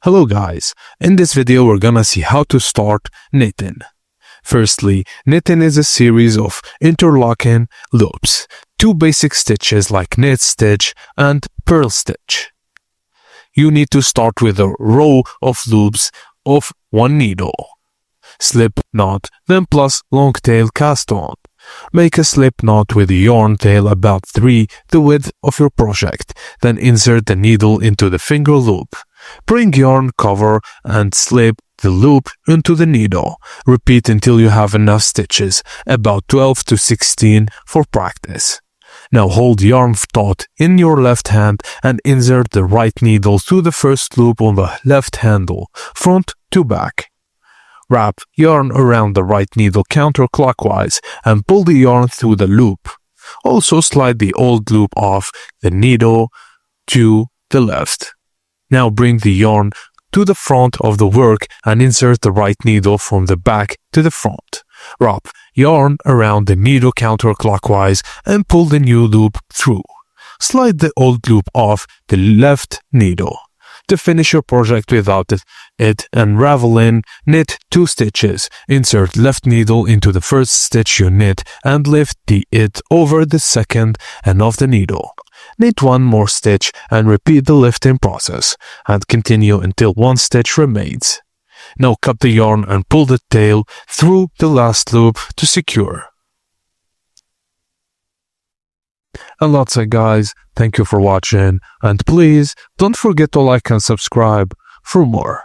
Hello guys, in this video we're gonna see how to start knitting. Firstly, knitting is a series of interlocking loops, two basic stitches like knit stitch and purl stitch. You need to start with a row of loops of one needle. Slip knot, then plus long tail cast on. Make a slip knot with a yarn tail about 3 the width of your project, then insert the needle into the finger loop. Bring yarn cover and slip the loop into the needle. Repeat until you have enough stitches, about 12 to 16 for practice. Now hold yarn taut in your left hand and insert the right needle through the first loop on the left handle, front to back. Wrap yarn around the right needle counterclockwise and pull the yarn through the loop. Also slide the old loop off the needle to the left. Now bring the yarn to the front of the work and insert the right needle from the back to the front. Wrap yarn around the needle counterclockwise and pull the new loop through. Slide the old loop off the left needle. To finish your project without it, unravel in, knit 2 stitches. Insert left needle into the first stitch you knit and lift it over the second end of the needle. Knit 1 more stitch and repeat the lifting process, and continue until 1 stitch remains. Now cut the yarn and pull the tail through the last loop to secure. And that's it guys, thank you for watching, and please don't forget to like and subscribe for more.